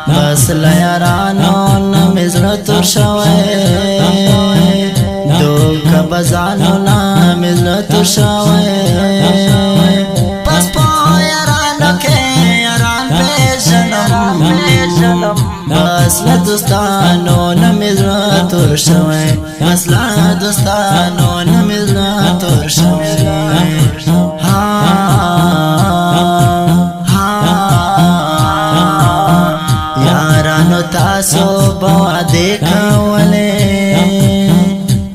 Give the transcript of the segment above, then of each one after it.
بس لیارانو نمیزړه تور شوی دوکه بزانو نمیزړه تور شوی پس په یارانو کې یاران پیژنم بس له دوستانو نمیزړه تور شوی بس له دوستانو نمیزړه تور شوی تاسو بوعده کوله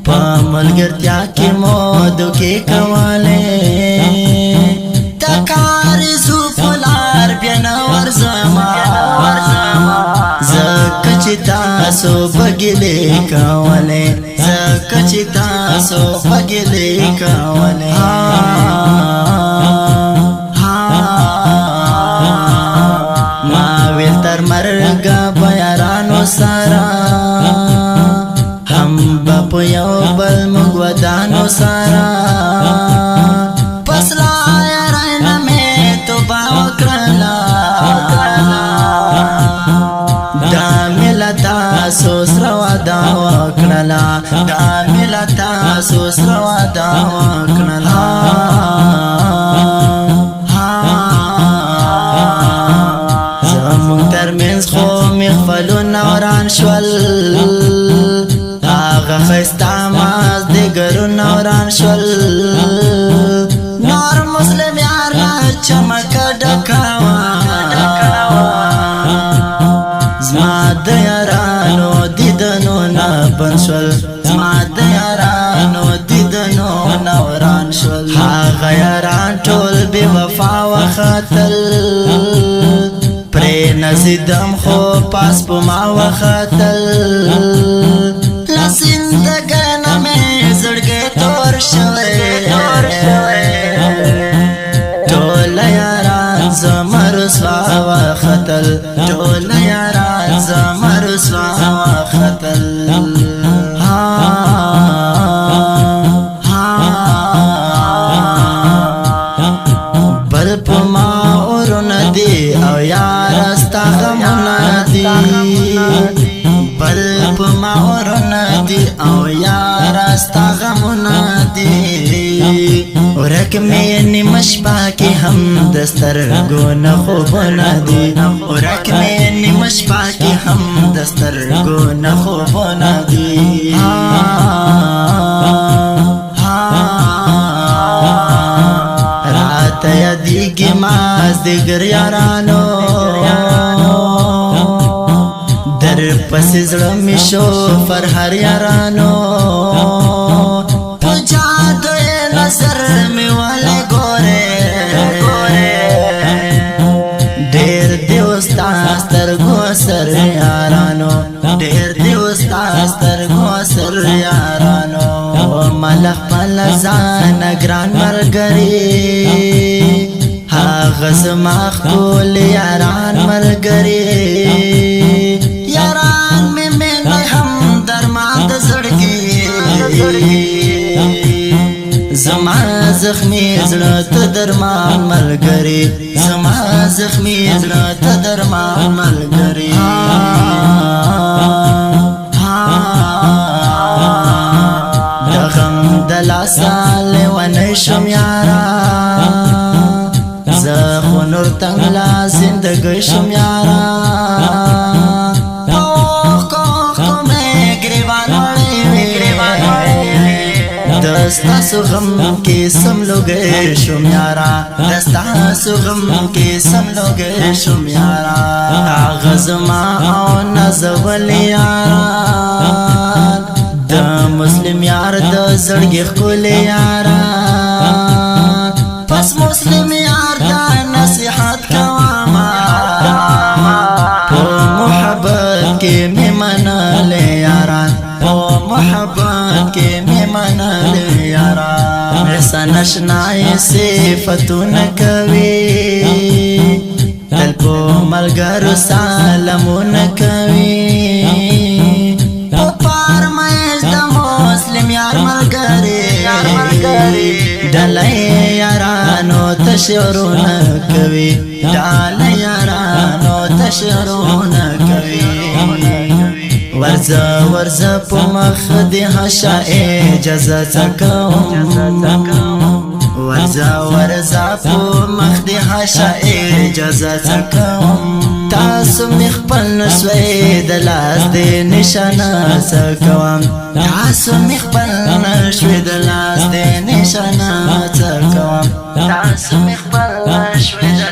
په ملګرتیا کې مو دوکې کوله تکاري سو فلار بیا نو ورزما زکه چې تاسو بګلې کوله زکه چې تاسو بګلې کوله مرګا بیارانو سارا هم په یو بل مغودانو سارا پسلا یارانه مې توبه وکړلا دا ملتا سوسرا ودا وکړلا دا ملتا سوسرا ودا وکړلا ترمنز خو مخفلون وران شول آغا خستا ماز دیگرون وران شول نور مسلم یار چمک ڈکاوا زما دیارانو دیدنو نبن شول زما دیارانو دیدنو نوران شول آغا یاران طول بی وفا و خطل پری نزیدم خو پاس پو ما وخطل لسندگانا میں زڑگے تور شوے ٹول یاران زمر سوا وخطل ٹول یاران زمر سوا وخطل بل پو ما اورن دی او یار غمونادی بل په ماورنادی او یار استا غمونادی ورک مې نمشپا کې هم دستر ګون خوبنادی ورک مې نمشپا کې هم دستر ګون خوبنادی رات یادیږي ماز دګر یارانو پس زړه می شو پر هر یارانو پوجا د نظر می ولې ګوره ډېر دی استاد سترګو سر یارانو ډېر دی استاد سترګو سر یارانو ملخ پل ځان ګران مرګري هغه زما خپل یاران مرګري یاران میں میں ہم درمان دزڑگی زما زخمی زړه ته درمان ملګری زما زخمی زړه ته درمان ملګری دغم دلاسا لیوانی شم یارا زخو نور تنگلا زندگی شم یارا دستا سغم کے سم لوگے شم یارا دستا سغم کے سم لوگے شم یارا غزما او نزول یاران د مسلم یار د زړګي خپل یاران پس مسلم یار د نصیحت کوما په محبت کې مې منل یاران په محبت کې منل یاران احسان اشنای صفتون کوي تل په ملګرو سلامون کوي په پرمایش د مسلم یار ملګری ډلای یارانو تشورونه کوي ډال یارانو تشرونه کوي ورځه ورځه په مخ د حشا اجازه کوم ورځه ورځه په مخ د حشا اجازه کوم تاسو مخبل نشوي د لاس د نشانه کوم تاسو مخبل نشوي د لاس د نشانه کوم تاسو مخبل نشوي د